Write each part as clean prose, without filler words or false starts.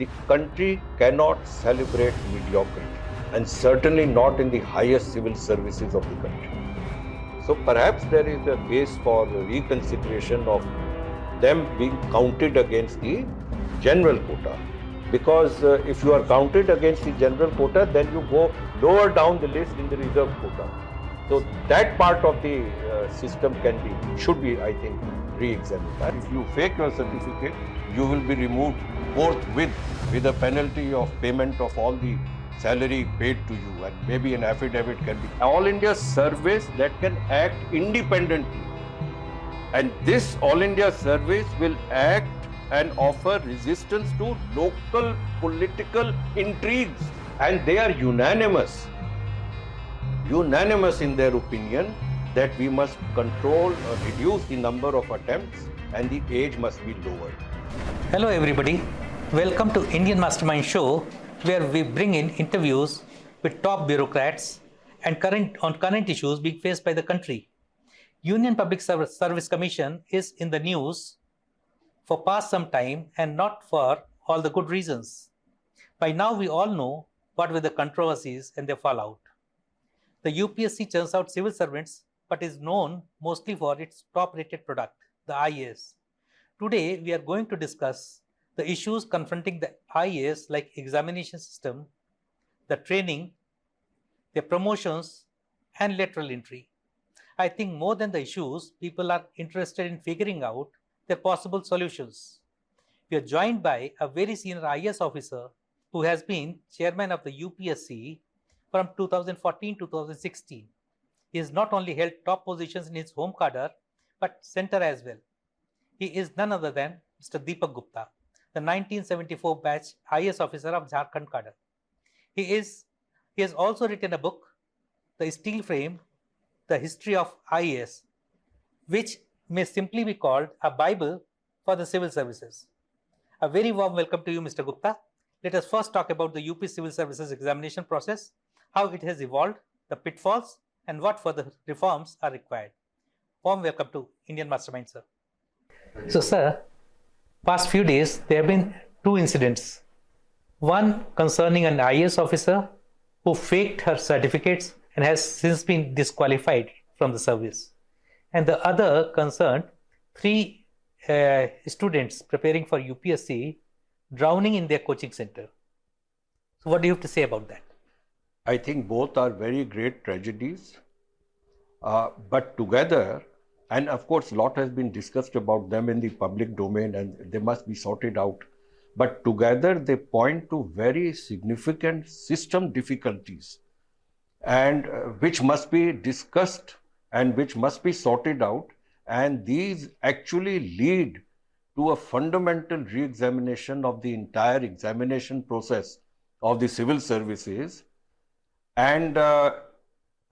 the country cannot celebrate mediocrity, and certainly not in the highest civil services of the country. So perhaps there is a case for reconsideration of them being counted against the general quota. Because if you are counted against the general quota, then you go lower down the list in the reserve quota. So that part of the system should be, I think, re-examined. If you fake your certificate, you will be removed forthwith with a penalty of payment of all the salary paid to you, and maybe an affidavit can be. All India service that can act independently. And this All India service will act and offer resistance to local political intrigues. And they are unanimous in their opinion that we must control or reduce the number of attempts and the age must be lowered. Hello everybody, welcome to Indian Mastermind show, where we bring in interviews with top bureaucrats and current issues being faced by the country. Union Public Service Commission is in the news for past some time and not for all the good reasons. By now we all know what were the controversies and their fallout. The UPSC churns out civil servants but is known mostly for its top-rated product, the IAS. Today we are going to discuss the issues confronting the IAS like examination system, the training, their promotions and lateral entry. I think more than the issues, people are interested in figuring out their possible solutions. We are joined by a very senior IAS officer who has been chairman of the UPSC from 2014-2016. He has not only held top positions in his home cadre, but center as well. He is none other than Mr. Deepak Gupta, the 1974 batch IAS officer of Jharkhand cadre. He has also written a book, The Steel Frame, The History of IAS, which may simply be called a Bible for the civil services. A very warm welcome to you, Mr. Gupta. Let us first talk about the UP Civil Services Examination process, how it has evolved, the pitfalls, and what further reforms are required. Warm welcome to Indian Mastermind, sir. So, sir, past few days, there have been two incidents. One concerning an IAS officer who faked her certificates and has since been disqualified from the service. And the other concerned three students preparing for UPSC drowning in their coaching center. So what do you have to say about that? I think both are very great tragedies, but together, and of course a lot has been discussed about them in the public domain and they must be sorted out, but together they point to very significant system difficulties and which must be discussed and which must be sorted out, and these actually lead to a fundamental re-examination of the entire examination process of the civil services. And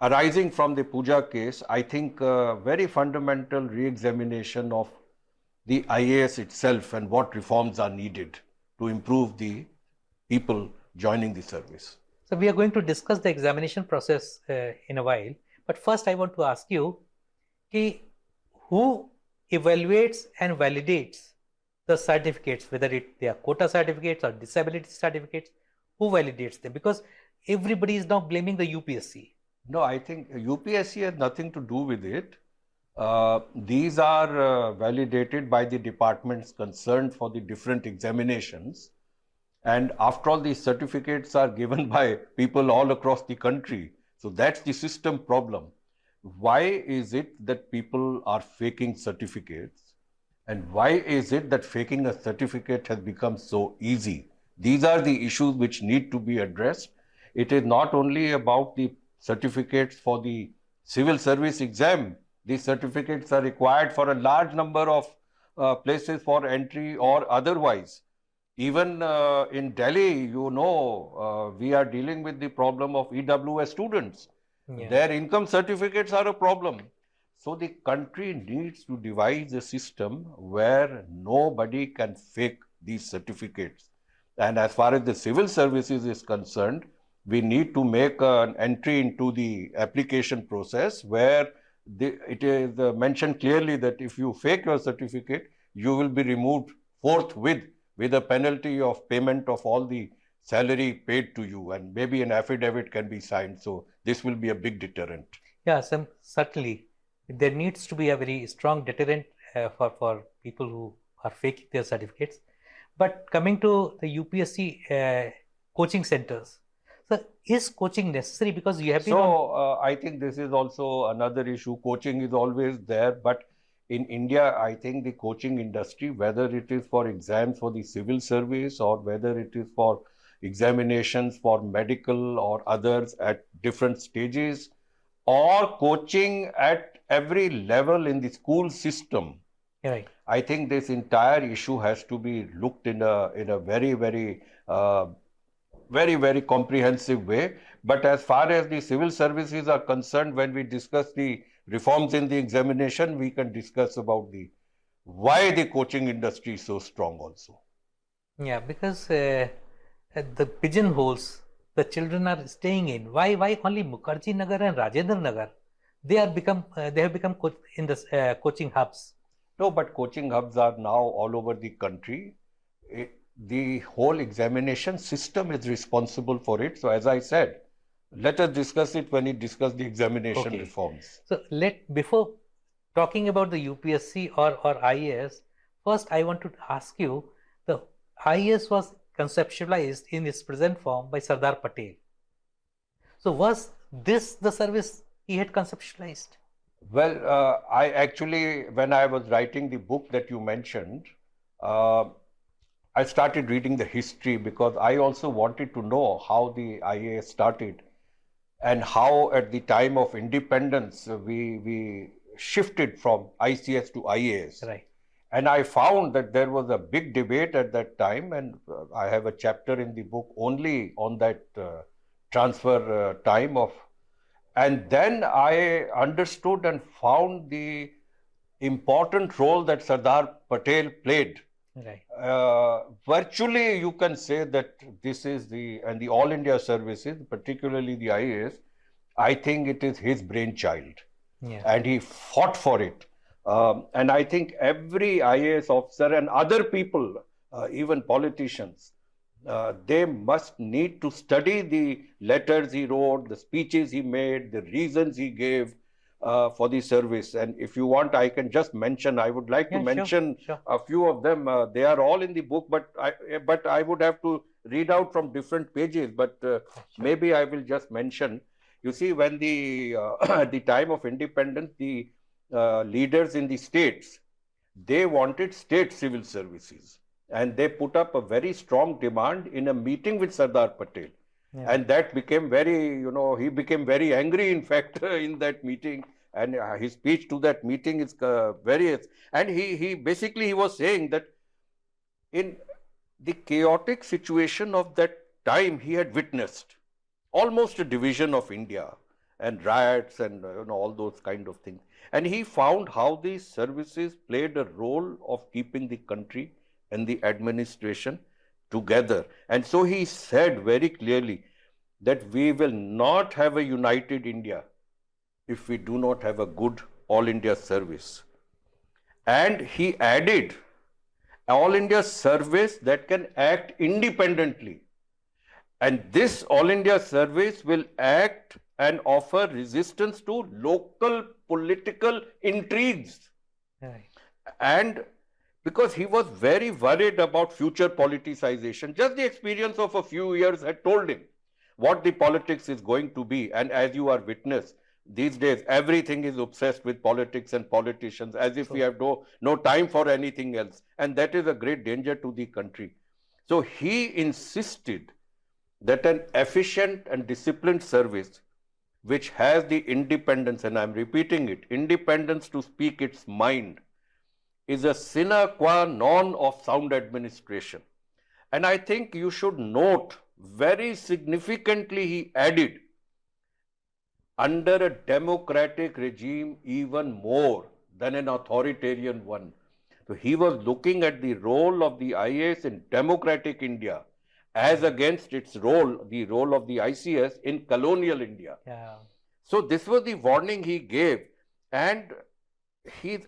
arising from the Puja case, I think very fundamental re-examination of the IAS itself and what reforms are needed to improve the people joining the service. So we are going to discuss the examination process in a while, but first I want to ask you, who evaluates and validates the certificates, whether they are quota certificates or disability certificates, who validates them? Because everybody is now blaming the UPSC. No, I think UPSC has nothing to do with it. These are validated by the departments concerned for the different examinations. And after all, these certificates are given by people all across the country. So that's the system problem. Why is it that people are faking certificates? And why is it that faking a certificate has become so easy? These are the issues which need to be addressed. It is not only about the certificates for the civil service exam. These certificates are required for a large number of places for entry or otherwise. Even in Delhi, we are dealing with the problem of EWS students. Yeah. Their income certificates are a problem. So the country needs to devise a system where nobody can fake these certificates. And as far as the civil services is concerned, we need to make an entry into the application process where it is mentioned clearly that if you fake your certificate, you will be removed forthwith with a penalty of payment of all the salary paid to you, and maybe an affidavit can be signed. So this will be a big deterrent. Yeah, certainly. There needs to be a very strong deterrent for people who are faking their certificates. But coming to the UPSC coaching centers, so is coaching necessary? Because you have been I think this is also another issue. Coaching is always there, but in India, I think the coaching industry, whether it is for exams for the civil service or whether it is for examinations for medical or others at different stages, or coaching at every level in the school system, right. I think this entire issue has to be looked in a very comprehensive way. But as far as the civil services are concerned, when we discuss the reforms in the examination, we can discuss about the why the coaching industry is so strong also. Yeah, because the pigeonholes the children are staying in. Why only Mukherjee Nagar and Rajendra Nagar? They have become in the coaching hubs. No, but coaching hubs are now all over the country. The whole examination system is responsible for it. So as I said, let us discuss it when we discuss the examination reforms. So before talking about the UPSC or IAS, first I want to ask you, the IAS was conceptualized in its present form by Sardar Patel. So was this the service he had conceptualized? Well, I actually, when I was writing the book that you mentioned, I started reading the history because I also wanted to know how the IAS started and how at the time of independence we shifted from ICS to IAS. Right. And I found that there was a big debate at that time, and I have a chapter in the book only on that transfer time of. And then I understood and found the important role that Sardar Patel played. Right. Virtually, you can say that this is the All India services, particularly the IAS, I think it is his brainchild. Yeah. And he fought for it. And I think every IAS officer and other people, even politicians, they must need to study the letters he wrote, the speeches he made, the reasons he gave for the service. And if you want, I can just mention, I would like to mention sure. a few of them. They are all in the book, but I would have to read out from different pages, but maybe I will just mention. You see, when at the time of independence, the leaders in the states, they wanted state civil services. And they put up a very strong demand in a meeting with Sardar Patel. Yeah. And that became he became very angry, in fact, in that meeting. And his speech to that meeting is and he basically was saying that in the chaotic situation of that time, he had witnessed almost a division of India and riots and all those kind of things. And he found how these services played a role of keeping the country and the administration together. And so he said very clearly that we will not have a united India if we do not have a good All India service. And he added, All India service that can act independently. And this All India service will act and offer resistance to local political intrigues. Right. And because he was very worried about future politicization. Just the experience of a few years had told him what the politics is going to be. And as you are witness, these days everything is obsessed with politics and politicians, as if we have no time for anything else. And that is a great danger to the country. So he insisted that an efficient and disciplined service which has the independence, and I'm repeating it, independence to speak its mind, is a sine qua non of sound administration. And I think you should note, very significantly he added, under a democratic regime even more than an authoritarian one. So he was looking at the role of the IAS in democratic India as against its role, the role of the ICS in colonial India. Yeah. So this was the warning he gave. And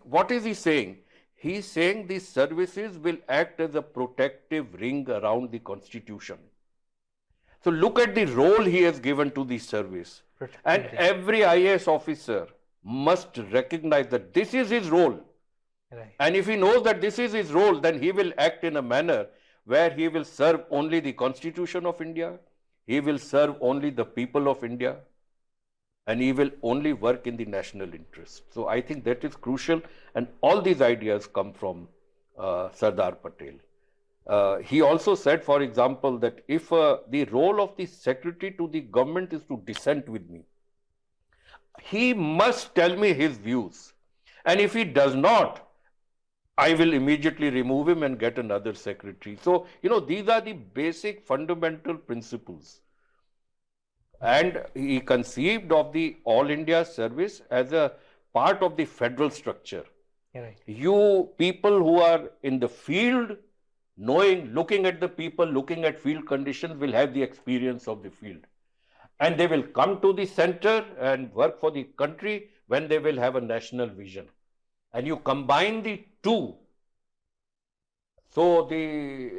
what is he saying? He's saying these services will act as a protective ring around the Constitution. So look at the role he has given to the service. And every IAS officer must recognize that this is his role. Right. And if he knows that this is his role, then he will act in a manner where he will serve only the Constitution of India, he will serve only the people of India, and he will only work in the national interest. So I think that is crucial, and all these ideas come from Sardar Patel. He also said, for example, that if the role of the secretary to the government is to dissent with me, he must tell me his views. And if he does not, I will immediately remove him and get another secretary. So, these are the basic fundamental principles. And he conceived of the All India service as a part of the federal structure. Right. You people who are in the field, looking at the people, looking at field conditions, will have the experience of the field. And they will come to the center and work for the country when they will have a national vision. And you combine the two. So the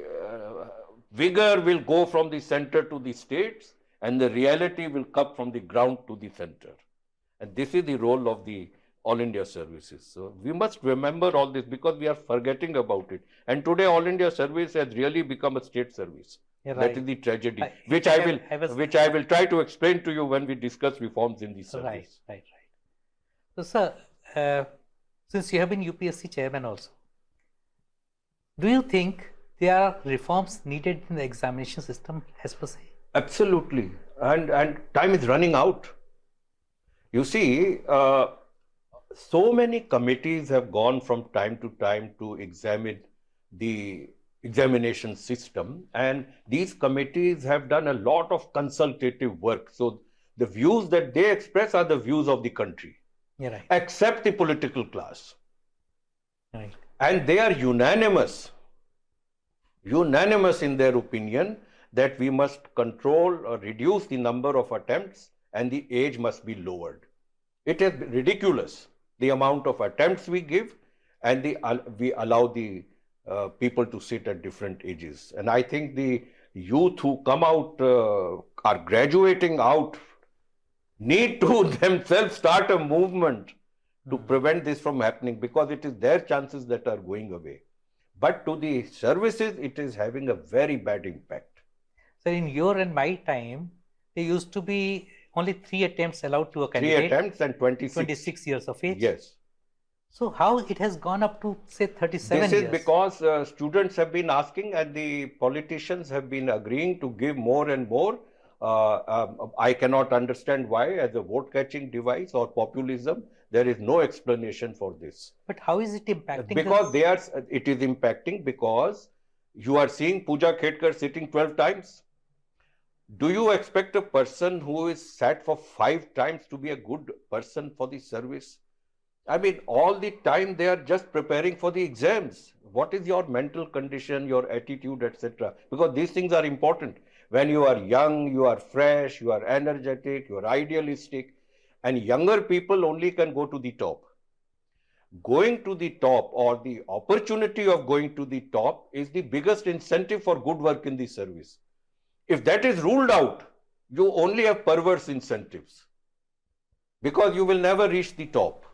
vigor will go from the center to the states, and the reality will come from the ground to the center. And this is the role of the All India services. So we must remember all this because we are forgetting about it. And today All India service has really become a state service. Right. That is the tragedy, which I will try to explain to you when we discuss reforms in the service. Right. So, sir, since you have been UPSC chairman also, do you think there are reforms needed in the examination system as per se? Absolutely. And time is running out. You see, so many committees have gone from time to time to examine the examination system, and these committees have done a lot of consultative work. So the views that they express are the views of the country, Right. except the political class. Right. And they are unanimous in their opinion that we must control or reduce the number of attempts and the age must be lowered. It is ridiculous, the amount of attempts we give and we allow the people to sit at different ages. And I think the youth who come out, are graduating out, need to themselves start a movement to prevent this from happening, because it is their chances that are going away. But to the services, it is having a very bad impact. So in your and my time, there used to be only 3 attempts allowed to a candidate. 3 attempts and 26 years of age. Yes. So how it has gone up to say 37 years? This is because students have been asking and the politicians have been agreeing to give more and more. I cannot understand why, as a vote catching device or populism. There is no explanation for this. But how is it impacting? Because it is impacting because you are seeing Pooja Khedkar sitting 12 times. Do you expect a person who is sat for 5 times to be a good person for the service? I mean, all the time they are just preparing for the exams. What is your mental condition, your attitude, etc.? Because these things are important. When you are young, you are fresh, you are energetic, you are idealistic, and younger people only can go to the top. Going to the top, or the opportunity of going to the top, is the biggest incentive for good work in the service. If that is ruled out, you only have perverse incentives, because you will never reach the top.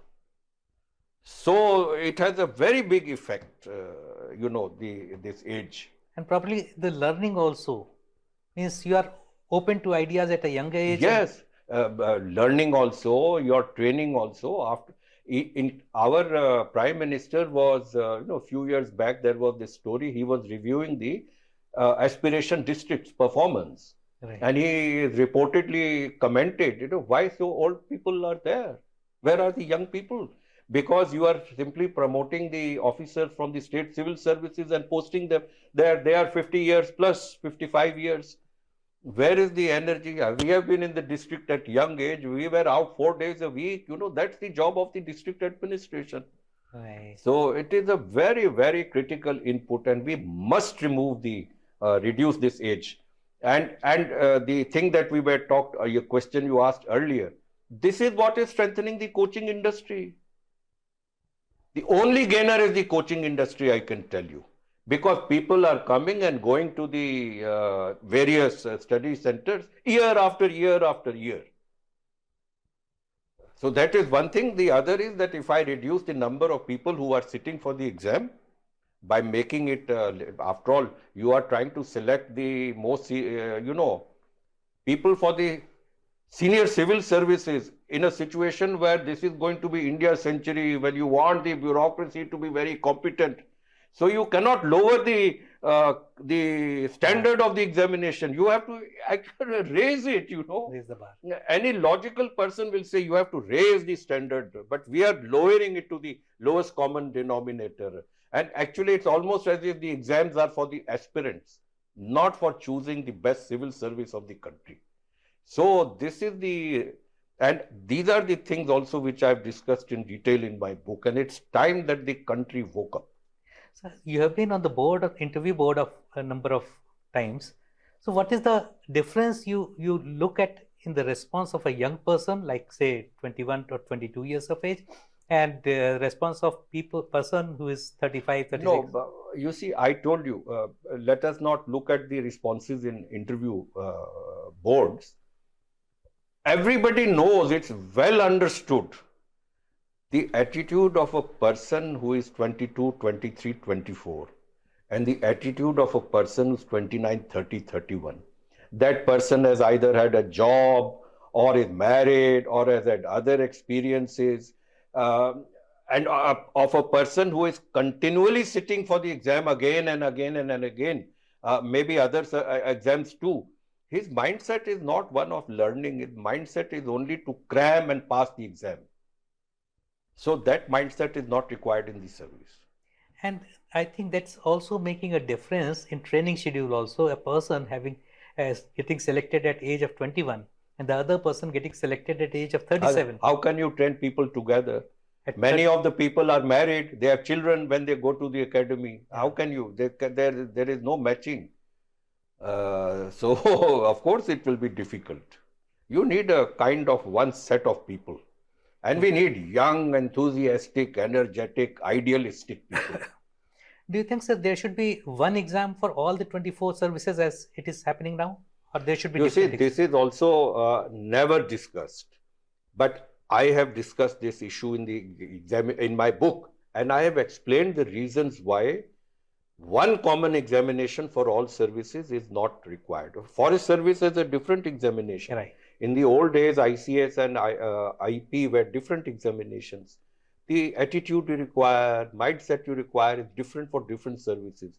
So it has a very big effect, this age. And probably the learning also means you are open to ideas at a younger age. Yes, learning also, your training also. Our Prime Minister was, a few years back, there was this story, he was reviewing the aspiration districts performance. Right. And he reportedly commented, why so old people are there? Where are the young people? Because you are simply promoting the officers from the state civil services and posting them there. They are 50 years plus, 55 years. Where is the energy? We have been in the district at young age. We were out 4 days a week. That's the job of the district administration. Right. So it is a very, very critical input, and we must remove reduce this age. And the thing that we were your question you asked earlier, this is what is strengthening the coaching industry. The only gainer is the coaching industry, I can tell you, because people are coming and going to the various study centers year after year after year. So that is one thing. The other is that if I reduce the number of people who are sitting for the exam by making it, after all, you are trying to select the most, people for the senior civil services in a situation where this is going to be India's century, when you want the bureaucracy to be very competent. So you cannot lower the standard of the examination. You have to actually raise it, Raise the bar. Any logical person will say you have to raise the standard, but we are lowering it to the lowest common denominator. And actually, it's almost as if the exams are for the aspirants, not for choosing the best civil service of the country. So this is and these are the things also which I've discussed in detail in my book. And it's time that the country woke up. So you have been on the interview board of a number of times. So what is the difference you look at in the response of a young person, like say 21 or 22 years of age, and the response of person who is 35, 36? No, you see, I told you, let us not look at the responses in interview boards. Everybody knows, it's well understood, the attitude of a person who is 22, 23, 24 and the attitude of a person who's 29, 30, 31. That person has either had a job or is married or has had other experiences, and of a person who is continually sitting for the exam again and again and again, maybe other exams too. His mindset is not one of learning. His mindset is only to cram and pass the exam. So that mindset is not required in the service. And I think that's also making a difference in training schedule also. A person getting selected at age of 21 and the other person getting selected at age of 37. How can you train people together? Many of the people are married. They have children when they go to the academy. How can you? There is no matching. So, of course, it will be difficult. You need a kind of one set of people. And we need young, enthusiastic, energetic, idealistic people. Do you think, sir, there should be one exam for all the 24 services as it is happening now? Or there should be different this is also never discussed. But I have discussed this issue in my book. And I have explained the reasons why one common examination for all services is not required. Forest Service has a different examination. Right. In the old days, ICS and IP were different examinations. The attitude you require, mindset you require is different for different services.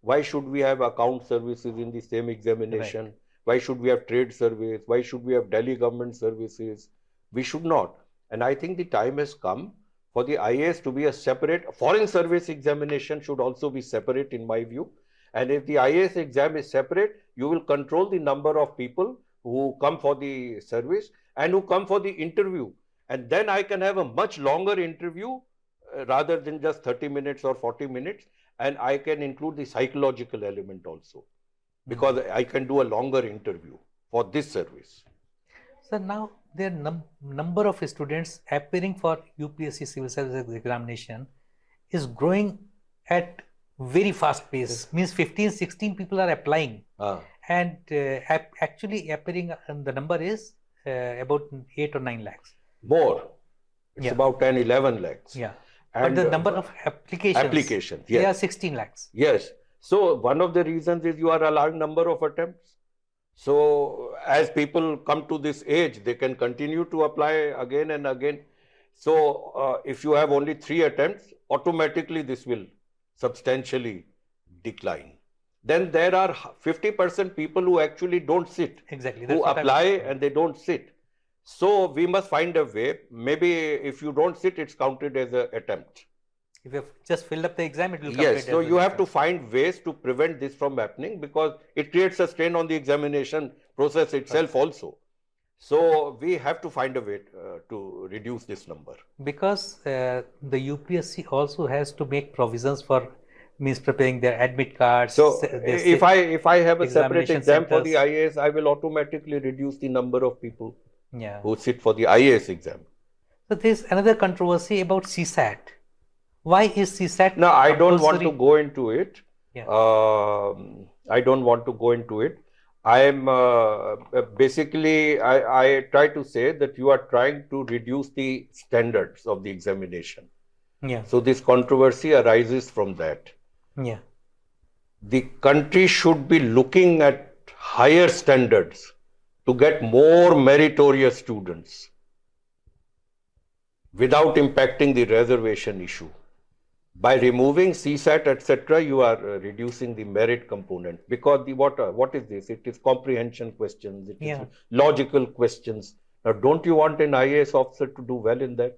Why should we have account services in the same examination? Right. Why should we have trade service? Why should we have Delhi government services? We should not. And I think the time has come for the IAS to be a separate. Foreign service examination should also be separate in my view. And if the IAS exam is separate, you will control the number of people who come for the service and who come for the interview. And then I can have a much longer interview rather than just 30 minutes or 40 minutes. And I can include the psychological element also, because I can do a longer interview for this service. So now there are number of students appearing for UPSC Civil Services Examination is growing at very fast pace. Means 15, 16 people are applying. And actually appearing, the number is about 8 or 9 lakhs. More. It's about 10, 11 lakhs. Yeah. And but the number of applications, yes. They are 16 lakhs. Yes. So one of the reasons is you are allowing number of attempts. So as people come to this age, they can continue to apply again and again. So if you have only 3 attempts, automatically this will substantially decline. Then there are 50% people who actually don't sit. Exactly. Who apply and they don't sit. So we must find a way. Maybe if you don't sit, it's counted as an attempt. If you just filled up the exam, it will count. Yes, so you have to find ways to prevent this from happening, because it creates a strain on the examination process itself also. So we have to find a way to reduce this number. Because the UPSC also has to make provisions for preparing their admit cards. So if I have a separate exam for the IAS, I will automatically reduce the number of people who sit for the IAS exam. So there's another controversy about CSAT. Why is CSAT Now, I don't want to compulsory? go into it. Yeah. I don't want to go into it. I am basically, I try to say that you are trying to reduce the standards of the examination. Yeah. So this controversy arises from that. Yeah. The country should be looking at higher standards to get more meritorious students without impacting the reservation issue. By removing CSAT, etc., you are reducing the merit component, because the what is this? It is comprehension questions, it is Yeah. logical questions. Now, don't you want an IAS officer to do well in that?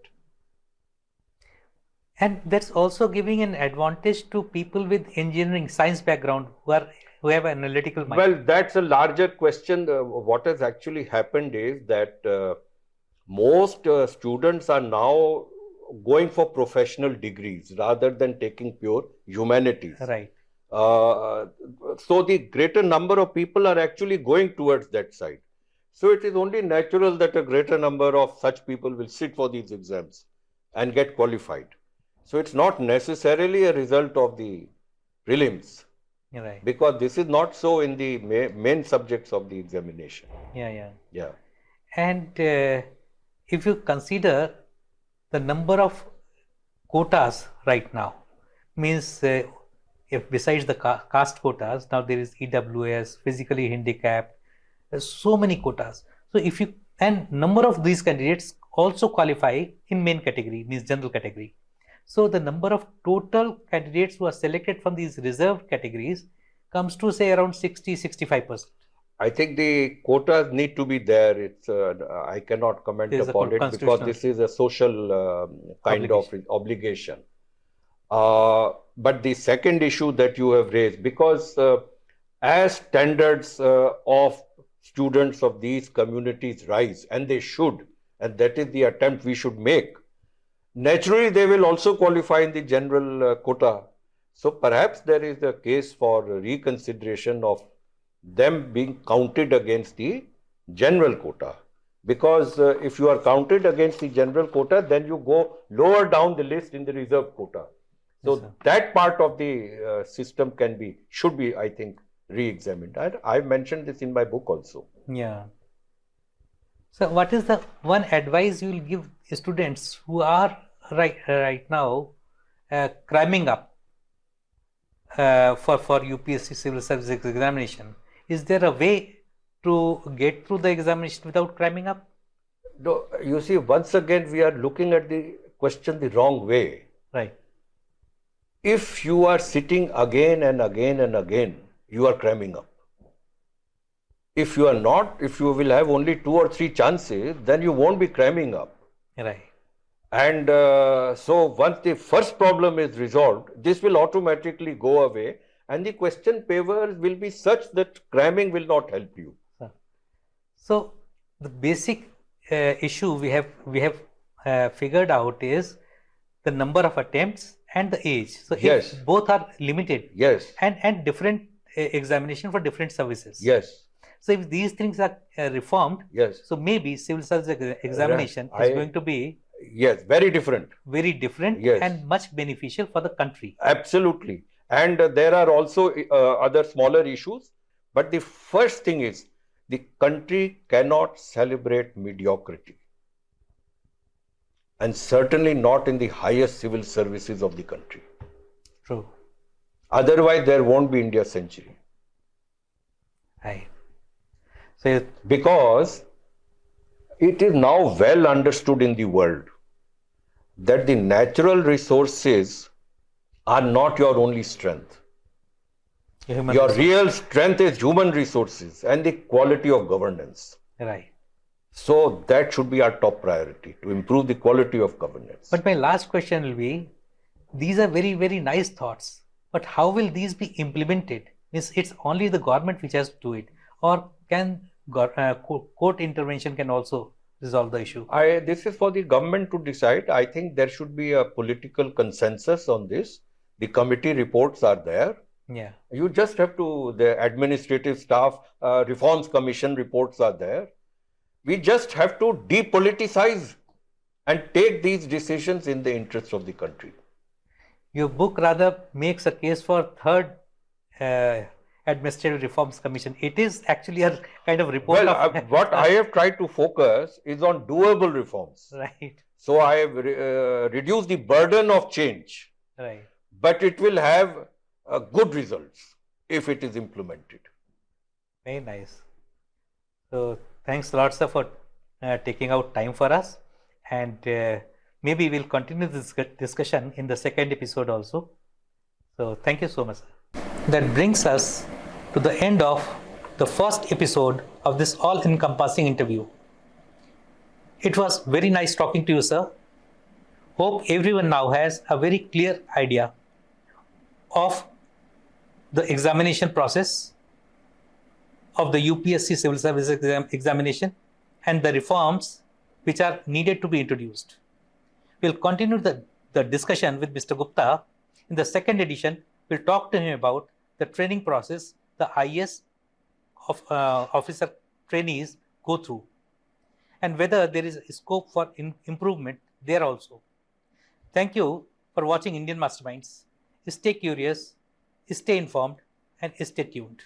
And that's also giving an advantage to people with engineering science background who have analytical mind. Well, that's a larger question. What has actually happened is that most students are now going for professional degrees rather than taking pure humanities. Right. So the greater number of people are actually going towards that side. So it is only natural that a greater number of such people will sit for these exams and get qualified. So it's not necessarily a result of the prelims, Right. because this is not so in the main subjects of the examination. Yeah. Yeah. And if you consider the number of quotas right now, means if besides the caste quotas, now there is EWS, physically handicapped, so many quotas. So if you, and number of these candidates also qualify in main category, means general category. So the number of total candidates who are selected from these reserved categories comes to say around 60-65%. I think the quotas need to be there. It's I cannot comment upon it because this is a social kind of obligation. But the second issue that you have raised, because as standards of students of these communities rise, and they should, and that is the attempt we should make, naturally they will also qualify in the general quota. So perhaps there is a case for reconsideration of them being counted against the general quota, because if you are counted against the general quota, then you go lower down the list in the reserve quota. So yes, that part of the system should be, I think, re-examined. I've mentioned this in my book also. Yeah. So what is the one advice you will give students who are right now cramming up for UPSC Civil Services Examination? Is there a way to get through the examination without cramming up? No, you see, once again, we are looking at the question the wrong way. Right. If you are sitting again and again and again, you are cramming up. If you are not, if you will have only 2 or 3 chances, then you won't be cramming up. Right. And so once the first problem is resolved, this will automatically go away, and the question papers will be such that cramming will not help you. So the basic issue we have figured out is the number of attempts and the age. So yes, if both are limited, yes, and different examination for different services. Yes. So if these things are reformed, yes, so maybe civil service examination is going to be very different. Very different, yes, and much beneficial for the country. Absolutely. And there are also other smaller issues. But the first thing is, the country cannot celebrate mediocrity. And certainly not in the highest civil services of the country. True. Otherwise, there won't be India century. Right. So, because it is now well understood in the world that the natural resources are not your only strength. Your real strength is human resources and the quality of governance. Right. So that should be our top priority, to improve the quality of governance. But my last question will be, these are very, very nice thoughts, but how will these be implemented? It's only the government which has to do it, or can court intervention can also resolve the issue? This is for the government to decide. I think there should be a political consensus on this. The committee reports are there. Yeah. You just have to, the administrative staff, reforms commission reports are there. We just have to depoliticize and take these decisions in the interest of the country. Your book rather makes a case for third Administrative Reforms Commission. It is actually a kind of report of what I have tried to focus is on doable reforms. right, So I have reduced the burden of change, right. but it will have good results if it is implemented. Very nice. So thanks a lot, sir, for taking out time for us, and maybe we'll continue this discussion in the second episode also. So thank you so much, sir. That brings us to the end of the first episode of this all-encompassing interview. It was very nice talking to you, sir. Hope everyone now has a very clear idea of the examination process of the UPSC Civil Services Examination and the reforms which are needed to be introduced. We'll continue the discussion with Mr. Gupta. In the second edition, we'll talk to him about the training process the IAS officer trainees go through, and whether there is scope for improvement there also. Thank you for watching Indian Masterminds. Stay curious, stay informed, and stay tuned.